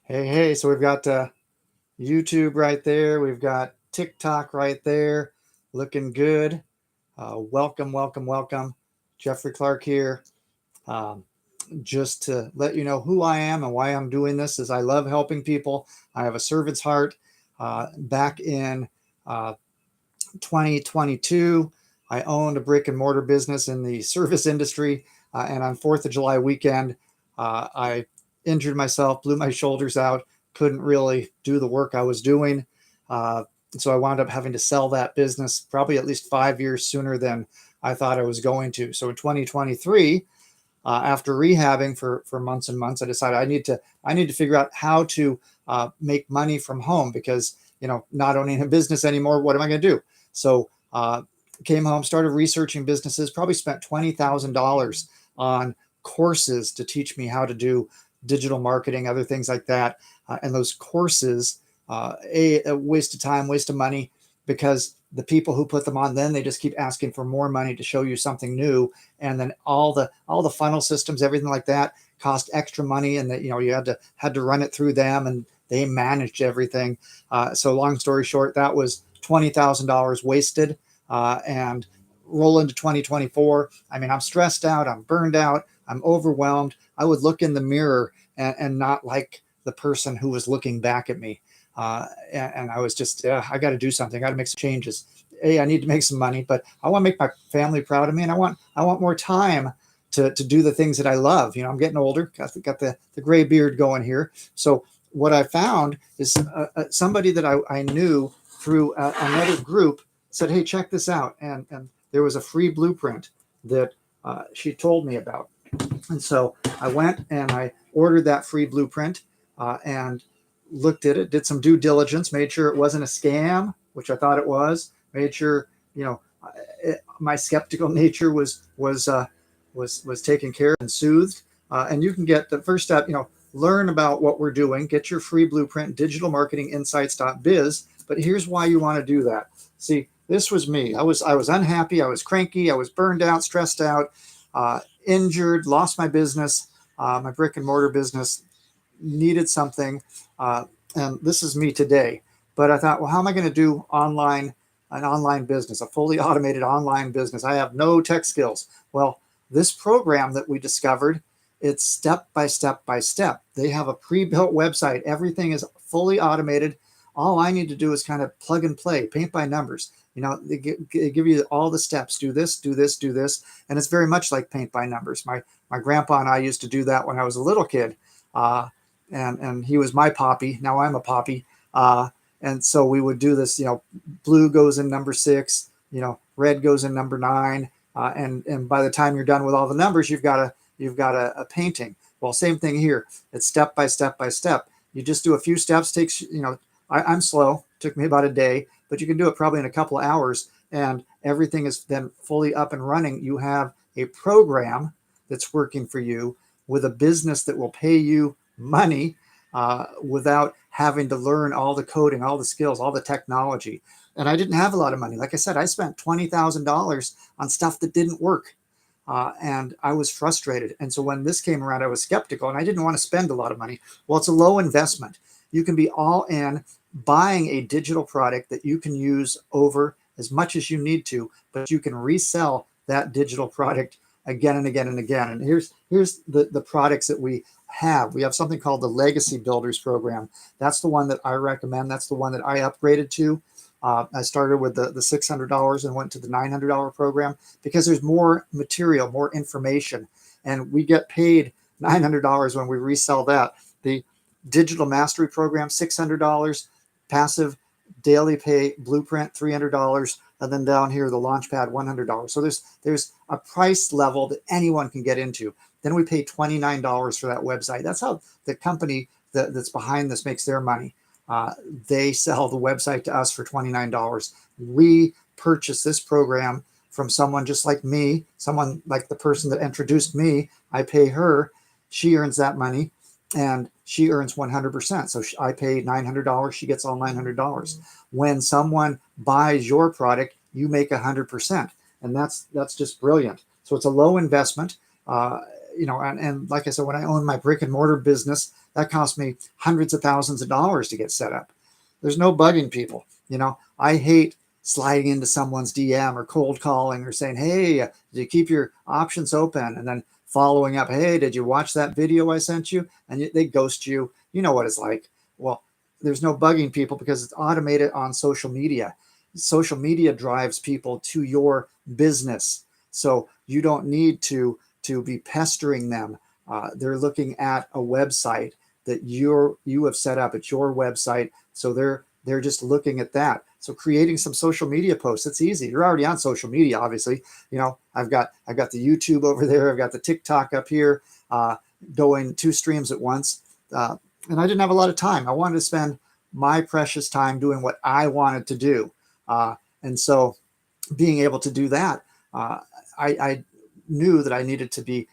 Hey, so we've got YouTube right there. We've got TikTok right there. Looking good. Welcome. Jeffrey Clark here. Um, just to let you know who I am and why I'm doing this is I love helping people. I have a servant's heart. Back in 2022, I owned a brick and mortar business in the service industry. And on 4th of July weekend, I injured myself, blew my shoulders out, couldn't really do the work I was doing. Uh, so I wound up having to sell that business probably at least 5 years sooner than I thought I was going to. So in 2023, after rehabbing for months and months, I decided I need to figure out how to make money from home because not owning a business anymore. What am I going to do? So came home, started researching businesses. Probably spent $20,000 on courses to teach me how to do digital marketing, other things like that. And those courses, a waste of time, waste of money, because the people who put them on, then they just keep asking for more money to show you something new, and then all the funnel systems, everything like that, cost extra money, and that you had to run it through them, and they managed everything. So long story short, that was $20,000 wasted. And roll into 2024. I mean, I'm stressed out, I'm burned out, I'm overwhelmed. I would look in the mirror and not like the person who was looking back at me. And I was just, I got to do something. I got to make some changes. Hey, I need to make some money, but I want to make my family proud of me, and I want more time to do the things that I love. I'm getting older, got the gray beard going here. So what I found is somebody that I knew through another group said, hey, check this out. And there was a free blueprint that she told me about. And so I went and I ordered that free blueprint and looked at it, did some due diligence, made sure it wasn't a scam, which I thought it was, made sure, my skeptical nature was taken care of and soothed. And you can get the first step, learn about what we're doing, get your free blueprint, digitalmarketinginsights.biz. But here's why you want to do that. See, this was me. I was unhappy. I was cranky. I was burned out, stressed out, injured, lost my business, my brick and mortar business, needed something. And this is me today. But I thought, well, how am I going to do an online business, a fully automated online business? I have no tech skills. Well, this program that we discovered, it's step by step by step. They have a pre-built website. Everything is fully automated. All I need to do is kind of plug and play, paint by numbers. They give you all the steps. Do this, do this, do this. And it's very much like paint by numbers. My grandpa and I used to do that when I was a little kid. And he was my poppy. Now I'm a poppy. And so we would do this, blue goes in number 6, red goes in number 9. And by the time you're done with all the numbers, you've got a painting. Well, same thing here. It's step by step by step. You just do a few steps. Takes, I'm slow. Took me about a day, but you can do it probably in a couple of hours, and everything is then fully up and running. You have a program that's working for you with a business that will pay you money without having to learn all the coding, all the skills, all the technology. And I didn't have a lot of money. Like I said, I spent $20,000 on stuff that didn't work. And I was frustrated. And so when this came around, I was skeptical, and I didn't want to spend a lot of money. Well, it's a low investment. You can be all in buying a digital product that you can use over as much as you need to, but you can resell that digital product again and again and again. And here's the products that we have. We have something called the Legacy Builders program. That's the one that I recommend. That's the one that I upgraded to. I started with the $600 and went to the $900 program because there's more material, more information, and we get paid $900 when we resell that. The Digital Mastery program, $600, passive daily pay blueprint, $300, and then down here the Launchpad, $100. So there's a price level that anyone can get into. Then we pay $29 for that website. That's how the company that's behind this makes their money. They sell the website to us for $29. We purchase this program from someone just like me, someone like the person that introduced me. I pay her. She earns that money, and she earns 100%. So I pay $900. She gets all $900. When someone buys your product, you make 100%. And that's just brilliant. So it's a low investment. and like I said, when I owned my brick and mortar business, that cost me hundreds of thousands of dollars to get set up. There's no bugging people. I hate sliding into someone's DM or cold calling or saying, hey, did you keep your options open? And then following up, hey, did you watch that video I sent you? And they ghost you. You know what it's like. Well, there's no bugging people because it's automated on social media. Social media drives people to your business. So you don't need to be pestering them. They're looking at a website that you have set up. It's your website. So they're just looking at that. So creating some social media posts, it's easy. You're already on social media, obviously. I've got the YouTube over there. I've got the TikTok up here, going 2 streams at once. And I didn't have a lot of time. I wanted to spend my precious time doing what I wanted to do. And so being able to do that, I knew that I needed to be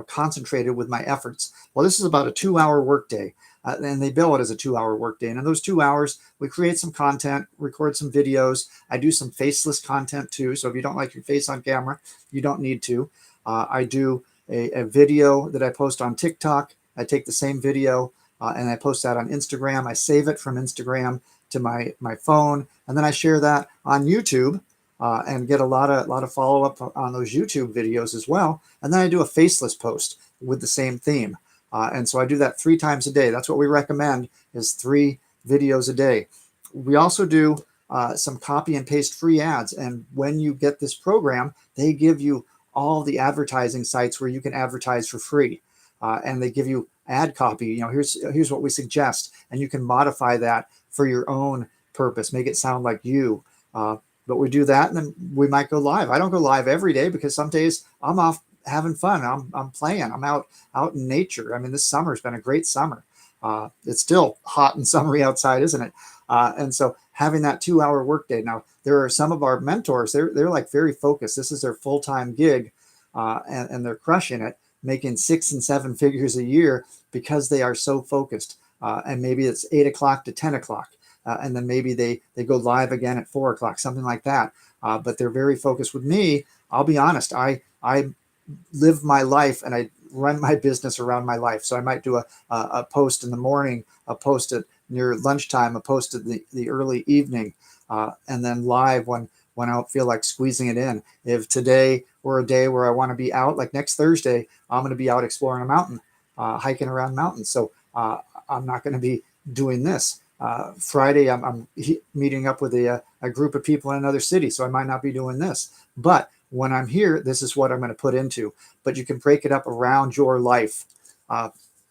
concentrated with my efforts. Well, this is about a 2-hour workday, and they bill it as a 2-hour workday. And in those 2 hours, we create some content, record some videos. I do some faceless content too. So if you don't like your face on camera, you don't need to. I do a video that I post on TikTok. I take the same video and I post that on Instagram. I save it from Instagram to my phone, and then I share that on YouTube. And get a lot of follow up on those YouTube videos as well. And then I do a faceless post with the same theme. And so I do that 3 times a day. That's what we recommend, is 3 videos a day. We also do some copy and paste free ads. And when you get this program, they give you all the advertising sites where you can advertise for free. And they give you ad copy. Here's what we suggest. And you can modify that for your own purpose, make it sound like you. But we do that, and then we might go live. I don't go live every day because some days I'm off having fun. I'm playing. I'm out in nature. I mean, this summer's been a great summer. It's still hot and summery outside, isn't it? And so having that 2-hour workday. Now, there are some of our mentors. They're like very focused. This is their full-time gig, and they're crushing it, making 6 and 7 figures a year because they are so focused. And maybe it's 8 o'clock to 10 o'clock. And then maybe they go live again at 4 o'clock, something like that. But they're very focused. With me, I'll be honest, I live my life and I run my business around my life. So I might do a post in the morning, a post at near lunchtime, a post at the early evening, and then live when I don't feel like squeezing it in. If today were a day where I want to be out, like next Thursday, I'm going to be out exploring a mountain, hiking around mountains. So I'm not going to be doing this. Friday, I'm meeting up with a group of people in another city, so I might not be doing this. But when I'm here, this is what I'm going to put into. But you can break it up around your life.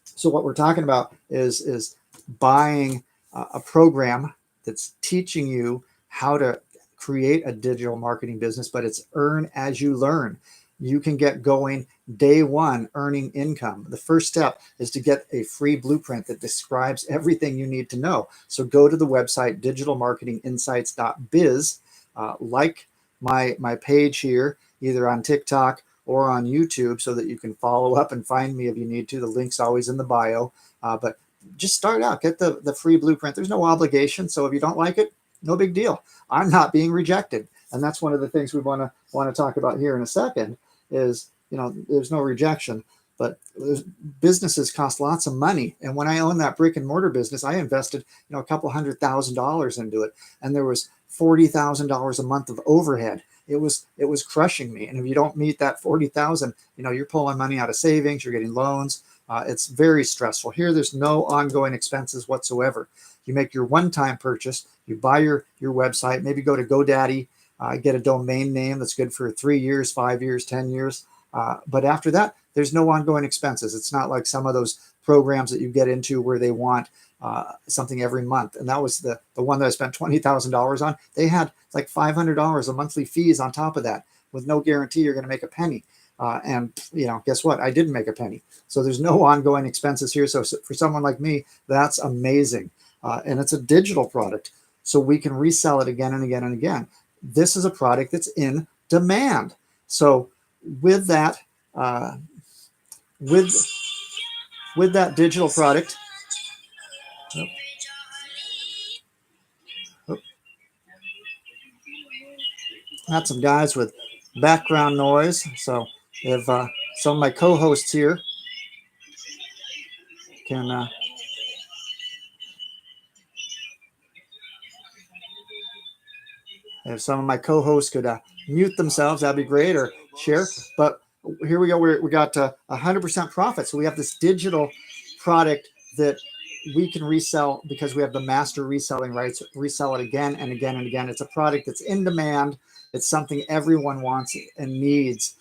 So what we're talking about is buying a program that's teaching you how to create a digital marketing business, but it's earn as you learn. You can get going day one earning income. The first step is to get a free blueprint that describes everything you need to know. So go to the website, digitalmarketinginsights.biz, like my page here, either on TikTok or on YouTube, so that you can follow up and find me if you need to. The link's always in the bio. But just start out, get the free blueprint. There's no obligation. So if you don't like it, no big deal. I'm not being rejected. And that's one of the things we want to talk about here in a second is, there's no rejection, but businesses cost lots of money. And when I owned that brick and mortar business, I invested, a couple $100,000 into it. And there was $40,000 a month of overhead. It was crushing me. And if you don't meet that 40,000, you're pulling money out of savings, you're getting loans. It's very stressful. Here, there's no ongoing expenses whatsoever. You make your one-time purchase, you buy your website, maybe go to GoDaddy, get a domain name that's good for 3 years, 5 years, 10 years. But after that, there's no ongoing expenses. It's not like some of those programs that you get into where they want something every month. And that was the one that I spent $20,000 on. They had like $500 of monthly fees on top of that with no guarantee you're going to make a penny. And guess what? I didn't make a penny. So there's no ongoing expenses here. So for someone like me, that's amazing. And it's a digital product. So we can resell it again and again and again. This is a product that's in demand. So with that, with that digital product, got some guys with background noise. So if some of my co-hosts here can if some of my co-hosts could mute themselves, that'd be great, or share. But here we go. We got 100% profit. So we have this digital product that we can resell because we have the master reselling rights, resell it again and again and again. It's a product that's in demand. It's something everyone wants and needs,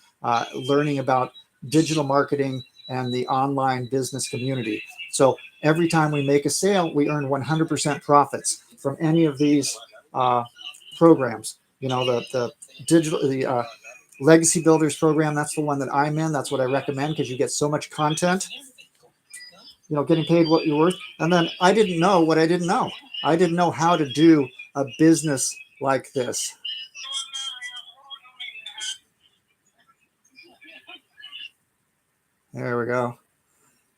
learning about digital marketing and the online business community. So every time we make a sale, we earn 100% profits from any of these programs. You know, the digital, the Legacy Builders program, that's the one that I'm in. That's what I recommend because you get so much content, you know, getting paid what you're worth. And then I didn't know what I didn't know. I didn't know how to do a business like this. There we go.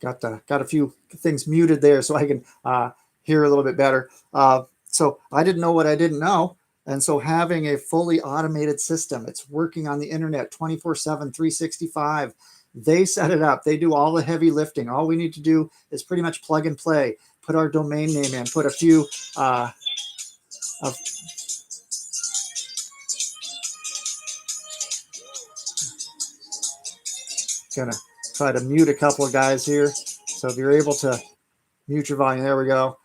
Got a few things muted there so I can hear a little bit better. So I didn't know what I didn't know. And so having a fully automated system, it's working on the internet 24/7, 365. They set it up. They do all the heavy lifting. All we need to do is pretty much plug and play, put our domain name in, put a few gonna try to mute a couple of guys here. So if you're able to mute your volume, there we go.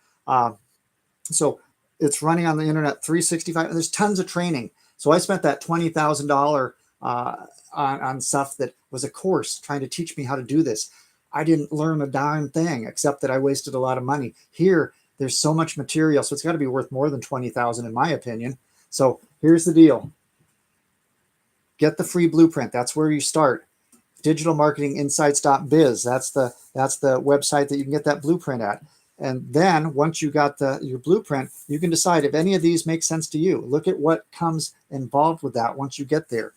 So it's running on the internet 365, and there's tons of training. So I spent that $20,000 on stuff that was a course trying to teach me how to do this. I didn't learn a darn thing except that I wasted a lot of money. Here, there's so much material, so it's got to be worth more than $20,000 in my opinion. So here's the deal. Get the free blueprint. That's where you start. Digitalmarketinginsights.biz. That's the website that you can get that blueprint at. And then once you got your blueprint, you can decide if any of these make sense to you. Look at what comes involved with that once you get there.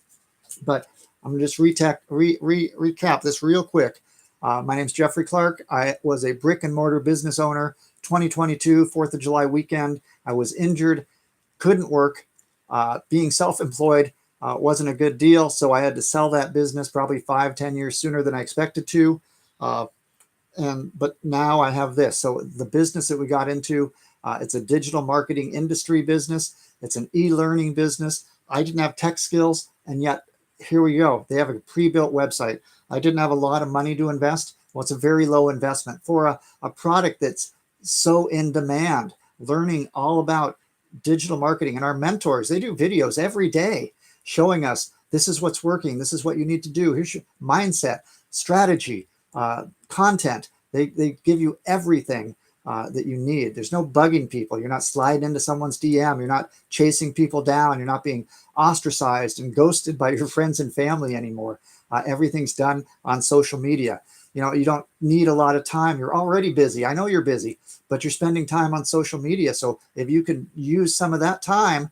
But I'm going to just recap this real quick. My name's Jeffrey Clark. I was a brick and mortar business owner. 2022, 4th of July weekend. I was injured, couldn't work. Being self-employed wasn't a good deal, so I had to sell that business probably 5-10 years sooner than I expected to. But now I have this. So the business that we got into, it's a digital marketing industry business. It's an e-learning business. I didn't have tech skills, and yet here we go. They have a pre-built website. I didn't have a lot of money to invest. Well, it's a very low investment for a product that's so in demand. Learning all about digital marketing, and our mentors, they do videos every day showing us this is what's working. This is what you need to do. Here's your mindset, strategy, content. They give you everything that you need. There's no bugging people. You're not sliding into someone's DM. You're not chasing people down. You're not being ostracized and ghosted by your friends and family anymore. Everything's done on social media. You know, you don't need a lot of time. You're already busy. I know you're busy, but you're spending time on social media. So if you can use some of that time,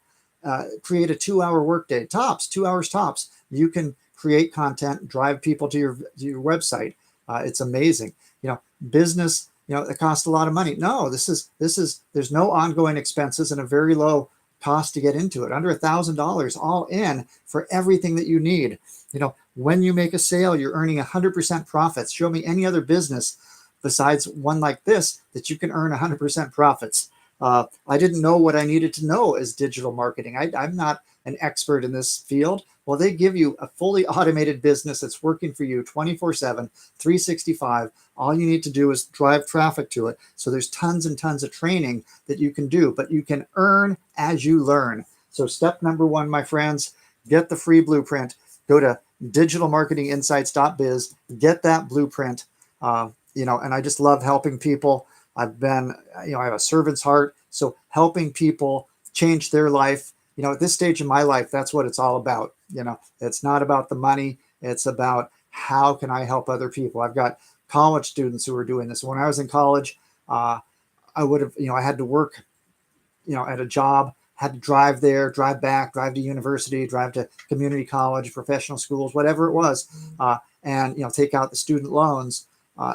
create a 2-hour workday, tops, 2 hours tops, you can create content, drive people to your website. It's amazing. You know, business, you know, it costs a lot of money. No, there's no ongoing expenses and a very low cost to get into it. Under $1,000 all in for everything that you need. You know, when you make a sale, you're earning 100% profits. Show me any other business besides one like this that you can earn 100% profits. I didn't know what I needed to know as digital marketing. I'm not an expert in this field. Well, they give you a fully automated business that's working for you 24/7, 365. All you need to do is drive traffic to it. So there's tons and tons of training that you can do, but you can earn as you learn. So step number one, my friends, get the free blueprint. Go to digitalmarketinginsights.biz, get that blueprint. You know, and I just love helping people. I've been, you know, I have a servant's heart. So helping people change their life, you know, at this stage in my life, that's what it's all about. You know, it's not about the money. It's about how can I help other people? I've got college students who are doing this. When I was in college, I would have, you know, I had to work, you know, at a job, had to drive there, drive back, drive to university, drive to community college, professional schools, whatever it was, and, you know, take out the student loans.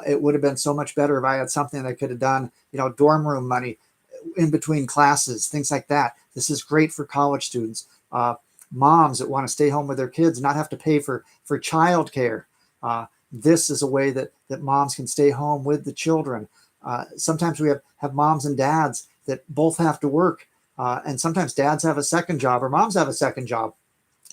It would have been so much better if I had something that I could have done, you know, dorm room money in between classes, things like that. This is great for college students, moms that want to stay home with their kids, not have to pay for childcare. This is a way that moms can stay home with the children. Sometimes we have moms and dads that both have to work. And sometimes dads have a second job or moms have a second job.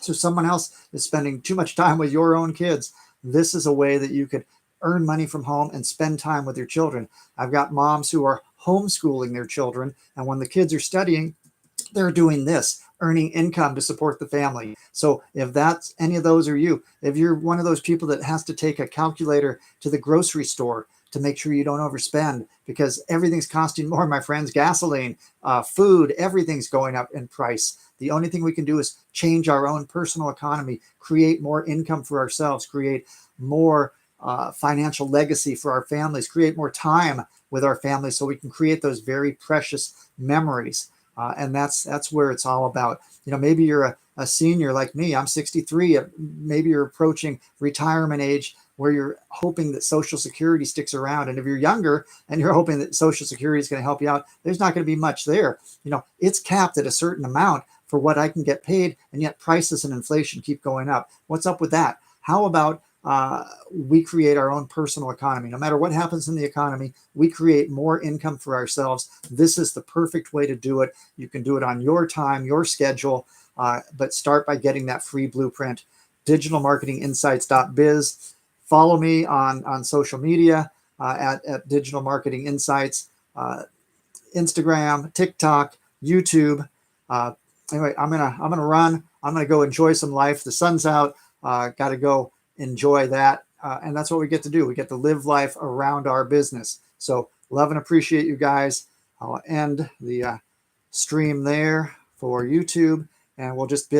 So someone else is spending too much time with your own kids. This is a way that you could earn money from home and spend time with your children. I've got moms who are homeschooling their children, and when the kids are studying, they're doing this, earning income to support the family. So if that's any of those are you, if you're one of those people that has to take a calculator to the grocery store to make sure you don't overspend because everything's costing more, my friends, gasoline, food, everything's going up in price. The only thing we can do is change our own personal economy, create more income for ourselves, create more financial legacy for our families, create more time with our families so we can create those very precious memories. And that's where it's all about. Maybe you're a senior like me. I'm 63. Maybe you're approaching retirement age where you're hoping that Social Security sticks around. And if you're younger and you're hoping that Social Security is going to help you out, there's not going to be much there. It's capped at a certain amount for what I can get paid, and yet prices and inflation keep going up. What's up with that? How about we create our own personal economy? No matter what happens in the economy, we create more income for ourselves. This is the perfect way to do it. You can do it on your time, your schedule, but start by getting that free blueprint. digitalmarketinginsights.biz. Follow me on social media at Digital Marketing Insights, Instagram, TikTok, YouTube. Anyway, I'm gonna run. I'm gonna go enjoy some life. The sun's out. Got to go enjoy that, and that's what we get to do. We get to live life around our business. So love and appreciate you guys. I'll end the stream there for YouTube, and we'll just bid